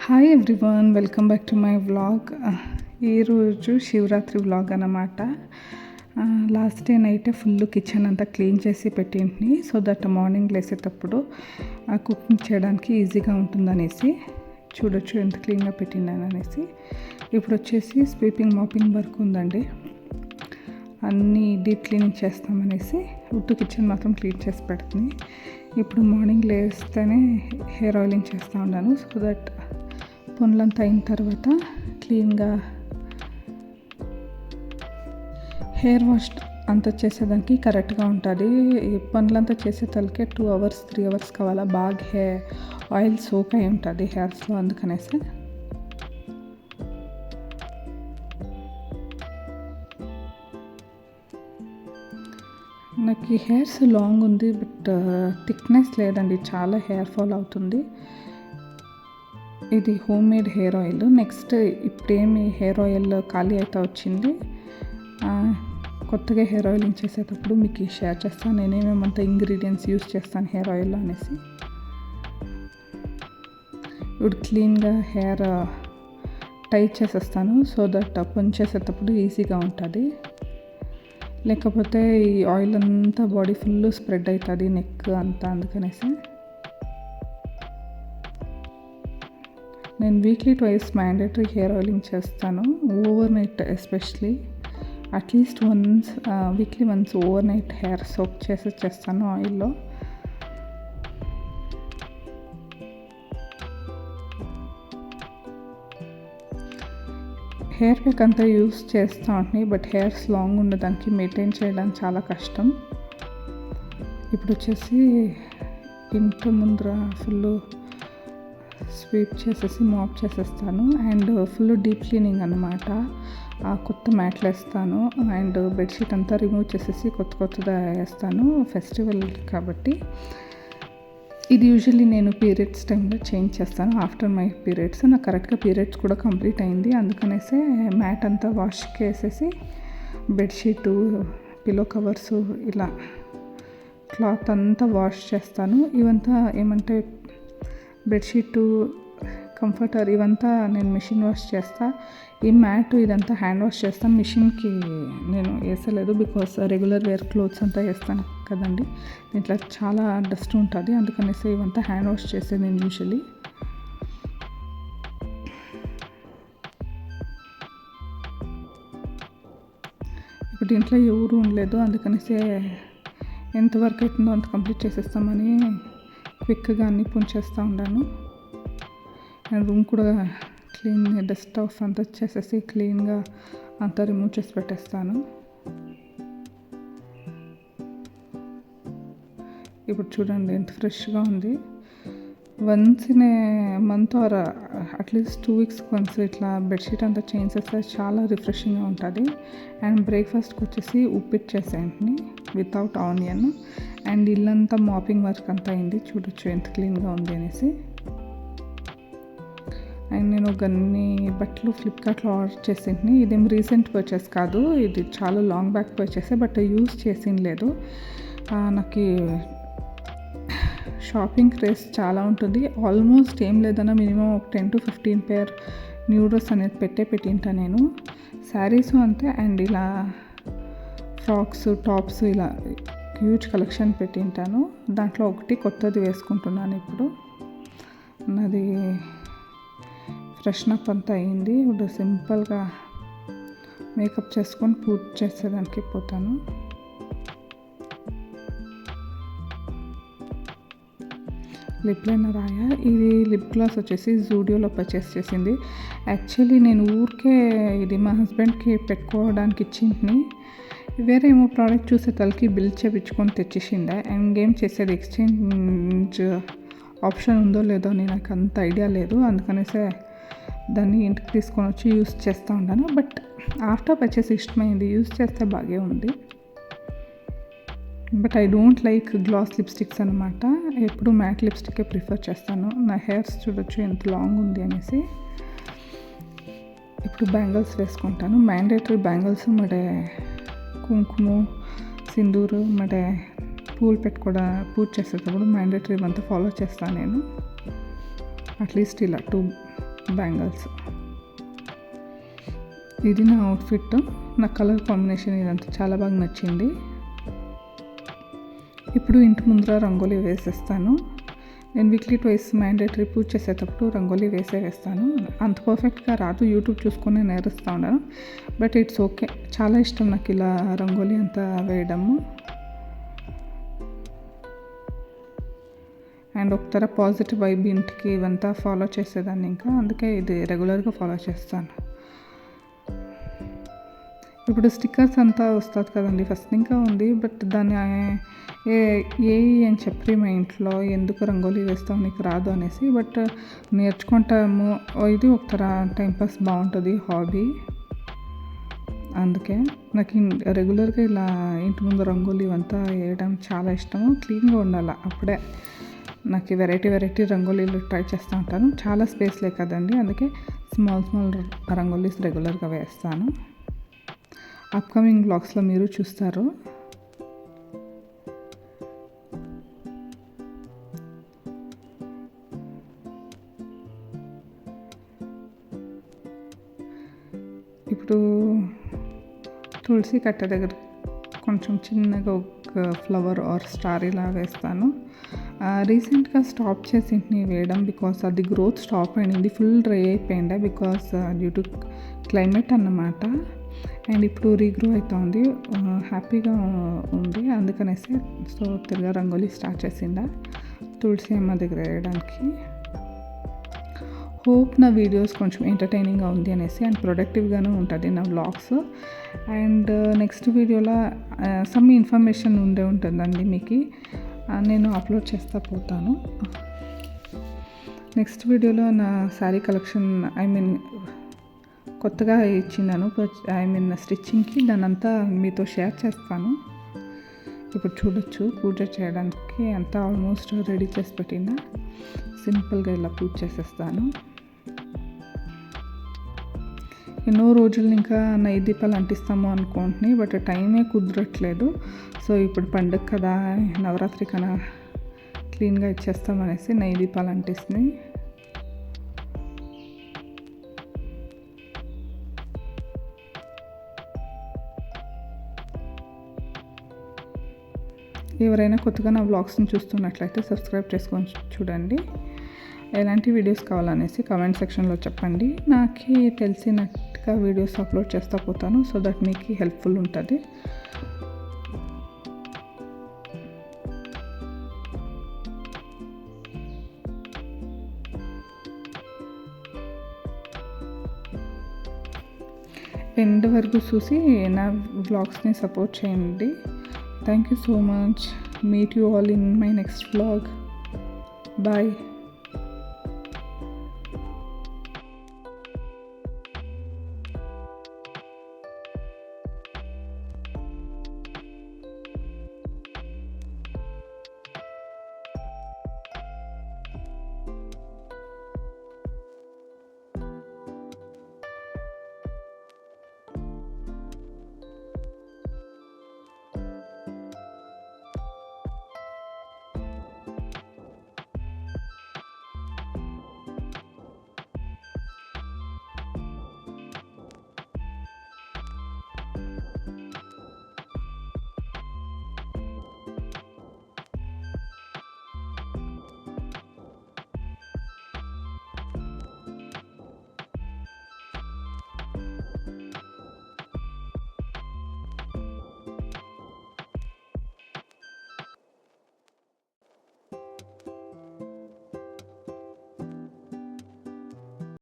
Hi everyone, welcome back to my vlog. ఈరోజు Shivaratri vlog అన్నమాట. Last day నైటే full kitchen అంతా క్లీన్ చేసి పెట్టింటిని, సో దట్ మార్నింగ్ లేసేటప్పుడు కుకింగ్ చేయడానికి ఈజీగా ఉంటుందనేసి. చూడొచ్చు ఎంత క్లీన్గా పెట్టినాను అనేసి. ఇప్పుడు వచ్చేసి స్వీపింగ్ మాపింగ్ వర్క్ ఉందండి, అన్నీ డీప్ క్లీనింగ్ చేస్తామనేసి ఉట్టు కిచెన్ మాత్రం క్లీన్ చేసి పెడుతుంది. ఇప్పుడు మార్నింగ్ లేస్తేనే హెయిర్ ఆయిలింగ్ చేస్తూ ఉన్నాను, సో దట్ పనులంతా అయిన తర్వాత క్లీన్గా హెయిర్ వాష్ అంతా చేసేదానికి కరెక్ట్గా ఉంటుంది. ఈ పనులంతా చేసే తలకే 2 hours 3 hours కావాలా, బాగా ఆయిల్ సోక్ అయి ఉంటుంది హెయిర్స్లో, అందుకనేసి. నాకు ఈ హెయిర్స్ లాంగ్ ఉంది, బట్ థిక్నెస్ లేదండి, చాలా హెయిర్ ఫాల్ అవుతుంది. ఇది home made hair oil. Next ఇప్పుడేమి హెయిర్ ఆయిల్ ఖాళీ అయితే వచ్చింది, కొత్తగా హెయిర్ ఆయిలింగ్ చేసేటప్పుడు మీకు షేర్ చేస్తాను నేనేమేమంతా ఇంగ్రీడియంట్స్ యూస్ చేస్తాను హెయిర్ ఆయిల్లో అనేసి. ఇప్పుడు క్లీన్గా హెయిర్ టైట్ చేసేస్తాను, సో దట్ పని చేసేటప్పుడు ఈజీగా ఉంటుంది. లేకపోతే ఈ ఆయిల్ అంతా బాడీ ఫుల్ స్ప్రెడ్ అవుతుంది, నెక్ అంతా, అందుకనేసి. నేను వీక్లీ 2 మ్యాండేటరీ హెయిర్ ఆయిలింగ్ చేస్తాను, over night especially. At least weekly once over night hair soak చేస్తాను ఆయిల్లో. హెయిర్ ప్యాక్ అంతా యూస్ చేస్తూ ఉంటుంది, బట్ హెయిర్స్ లాంగ్ ఉండడానికి మెయింటైన్ చేయడానికి చాలా కష్టం. ఇప్పుడు వచ్చేసి ఇంటి ముందర ఫుల్ స్వీప్ చేసేసి మాప్ చేసేస్తాను, అండ్ ఫుల్ డీప్ క్లీనింగ్ అనమాట. కొత్త మ్యాట్లు వేస్తాను, అండ్ బెడ్షీట్ అంతా రిమూవ్ చేసేసి కొత్తగా వేస్తాను, ఫెస్టివల్ కాబట్టి. ఇది యూజువల్లీ నేను పీరియడ్స్ టైంలో చేంజ్ చేస్తాను, ఆఫ్టర్ మై పీరియడ్స్. నాకు కరెక్ట్గా పీరియడ్స్ కూడా కంప్లీట్ అయింది, అందుకనేసి మ్యాట్ అంతా వాష్కి వేసేసి బెడ్షీటు, పిల్లో కవర్సు, ఇలా క్లాత్ అంతా వాష్ చేస్తాను. ఇవంతా ఏమంటే బెడ్షీటు, కంఫర్టర్, ఇవంతా నేను మిషన్ వాష్ చేస్తా. ఈ మ్యాట్ ఇదంతా హ్యాండ్ వాష్ చేస్తాను, మిషన్కి నేను వేసలేదు, బికాస్ రెగ్యులర్ వేర్ క్లోత్స్ అంతా వేస్తాను కదండి, దీంట్లో చాలా డస్ట్ ఉంటుంది, అందుకనేసి ఇవంతా హ్యాండ్ వాష్ చేసేది నేను యూజువల్లీ. ఇప్పుడు దీంట్లో ఎవరు ఉండలేదు, అందుకనేసి ఎంతవరకు అవుతుందో అంత కంప్లీట్ చేసేస్తామని క్విక్గా అన్నీ పుంచేస్తూ ఉన్నాను. అండ్ రూమ్ కూడా క్లీన్, డస్ట్ ఆఫ్ అంతా చేసేసి క్లీన్గా అంతా రిమూవ్ చేసి పెట్టేస్తాను. ఇప్పుడు చూడండి ఎంత ఫ్రెష్గా ఉంది. Once in a month or at least 2 weeks once ఇట్లా బెడ్షీట్ అంతా చేంజ్ చేస్తే చాలా రిఫ్రెషింగ్గా ఉంటుంది. అండ్ బ్రేక్ఫాస్ట్కి వచ్చేసి ఉప్పిట్ చేసేయండి వితౌట్ ఆనియన్, అండ్ ఇల్లంతా మాపింగ్ వర్క్ అంతా అయింది, చూడొచ్చు ఎంత క్లీన్గా ఉంది అనేసి. అండ్ నేను కొన్ని బట్టలు ఫ్లిప్కార్ట్లో ఆర్డర్ చేసింది, ఇదేం రీసెంట్ పర్చేస్ కాదు, ఇది చాలా లాంగ్ బ్యాక్ పర్చేసే, బట్ యూస్ చేసింది లేదు. నాకు షాపింగ్ క్రేజ్ చాలా ఉంటుంది, ఆల్మోస్ట్ ఏం లేదన్నా మినిమం ఒక 10 to 15 pair న్యూడ్రెస్ అనేది పెట్టింటా నేను. శారీస్ అంతే, అండ్ ఇలా ఫ్రాక్స్, టాప్స్, ఇలా హ్యూజ్ కలెక్షన్ పెట్టింటాను. దాంట్లో ఒకటి కొత్తది వేసుకుంటున్నాను ఇప్పుడు. నాది ఫ్రెషన్ అప్ అంతా అయింది, ఇప్పుడు సింపుల్గా మేకప్ చేసుకొని పూజ చేసేదానికి పోతాను. లిప్ లైనర్ రాయా, ఇది లిప్ గ్లాస్ వచ్చేసి జూడియోలో పర్చేస్ చేసింది. యాక్చువల్లీ నేను ఊరికే ఇది మా హస్బెండ్కి పెట్టుకోవడానికి ఇచ్చింది, వేరే ఏమో ప్రోడక్ట్ చూసే తలకి బిల్ చేయించుకొని తెచ్చేసిండే. అండ్ ఏం చేసేది ఎక్స్చేంజ్ ఆప్షన్ ఉందో లేదో అని నాకు అంత ఐడియా లేదు, అందుకనేసే దాన్ని ఇంటికి తీసుకొని వచ్చి యూస్ చేస్తూ ఉంటాను. బట్ ఆఫ్టర్ పర్చేస్ ఇష్టమైంది, యూస్ చేస్తే బాగే ఉంది. But I don't like glass lipsticks అనమాట, ఎప్పుడు మ్యాట్ లిప్స్టిక్కే ప్రిఫర్ చేస్తాను. నా హెయిర్స్ చూడొచ్చు ఎంత లాంగ్ ఉంది అనేసి. ఇప్పుడు బ్యాంగిల్స్ వేసుకుంటాను, మ్యాండేటరీ బ్యాంగిల్స్, మడే కుంకుమ, సింధూరు, మడే పూలు పూజ చేసేటప్పుడు మ్యాండేటరీ అంతా ఫాలో చేస్తాను నేను. అట్లీస్ట్ ఇలా 2 బ్యాంగిల్స్. ఇది నా అవుట్ఫిట్. నా కలర్ కాంబినేషన్ ఇదంతా చాలా బాగా నచ్చింది. ఇప్పుడు ఇంటి ముందర రంగోలీ వేసేస్తాను. నేను వీక్లీ ట్వైస్ మ్యాండేటరీ పూజ చేసేటప్పుడు రంగోలీ వేస్తాను. అంత పర్ఫెక్ట్గా రాదు, యూట్యూబ్ చూసుకొని నేర్చుస్తూ ఉన్నాను. బట్ ఇట్స్ ఓకే, చాలా ఇష్టం నాకు ఇలా రంగోలీ అంతా వేయడము. అండ్ ఒకతర పాజిటివ్ వైబ్ ఇంటికి ఇవంతా ఫాలో చేసేదాన్ని, ఇంకా అందుకే ఇది రెగ్యులర్గా ఫాలో చేస్తాను. ఇప్పుడు స్టిక్కర్స్ అంతా వస్తుంది కదండి, ఫస్ట్ ఇంకా ఉంది. బట్ దాన్ని అని చెప్పి మా ఇంట్లో ఎందుకు రంగోలీ వేస్తావు నీకు రాదు అనేసి. బట్ నేర్చుకుంటాము, ఇది ఒకతర టైంపాస్, బాగుంటుంది హాబీ. అందుకే నాకు రెగ్యులర్గా ఇలా ఇంటి ముందు రంగోలీ అంతా వేయడం చాలా ఇష్టము. క్లీన్గా ఉండాలి, అప్పుడే నాకు వెరైటీ రంగోలీలు ట్రై చేస్తూ ఉంటాను. చాలా స్పేస్లే కదండి, అందుకే స్మాల్ రంగోలీస్ రెగ్యులర్గా వేస్తాను. అప్కమింగ్ బ్లాగ్స్లో మీరు చూస్తారు. ఇప్పుడు తులసి కట్ట దగ్గర కొంచెం చిన్నగా ఒక ఫ్లవర్ ఆర్ స్టార్ ఇలా వేస్తాను. రీసెంట్గా స్టాప్ చేసింటిని వేయడం, బికాస్ అది గ్రోత్ స్టాప్ అయింది, ఫుల్ డ్రై అయిపోయింది బికాస్ డ్యూ టు క్లైమేట్ అన్నమాట. అండ్ ఇప్పుడు రీగ్రో అవుతుంది, హ్యాపీగా ఉంది అందుకనేసి. సో తిరిగా రంగోలీ స్టార్ట్ చేసిందా తులసి అమ్మ దగ్గర వేయడానికి. హోప్ నా వీడియోస్ కొంచెం ఎంటర్టైనింగ్గా ఉంది అనేసి, అండ్ ప్రొడక్టివ్గానే ఉంటుంది నా వ్లాగ్స్. అండ్ నెక్స్ట్ వీడియోలో సమ్ ఇన్ఫర్మేషన్ ఉంటుందండి మీకు, నేను అప్లోడ్ చేస్తూ పోతాను. నెక్స్ట్ వీడియోలో నా శారీ కలెక్షన్ కొత్తగా ఇచ్చినాను, స్టిచ్చింగ్కి, దానంతా మీతో షేర్ చేస్తాను. ఇప్పుడు చూడొచ్చు, పూజ చేయడానికి అంతా ఆల్మోస్ట్ రెడీ చేసి పెట్టిన. సింపుల్గా ఇలా పూజ చేసేస్తాను. ఎన్నో రోజులు ఇంకా నైవేద్య దీపాలు అంటిస్తాము అనుకుంటున్నాయి, బట్ టైమే కుదరట్లేదు. సో ఇప్పుడు పండుగ కదా, నవరాత్రి కదా, క్లీన్గా ఇచ్చేస్తామనేసి నైవేద్య దీపాలు అంటిస్తున్నాయి. ఎవరైనా కొత్తగా నా వ్లాగ్స్ని చూస్తున్నట్లయితే సబ్స్క్రైబ్ చేసుకొని చూడండి. ఎలాంటి వీడియోస్ కావాలనేసి కామెంట్ సెక్షన్లో చెప్పండి. నాకు తెలిసినట్టుగా వీడియోస్ అప్లోడ్ చేస్తూ పోతాను, సో దట్ మీకు హెల్ప్ఫుల్ ఉంటుంది. ఎండ్ వరకు చూసి నా వ్లాగ్స్ని సపోర్ట్ చేయండి. Thank you so much. Meet you all in my next vlog. Bye.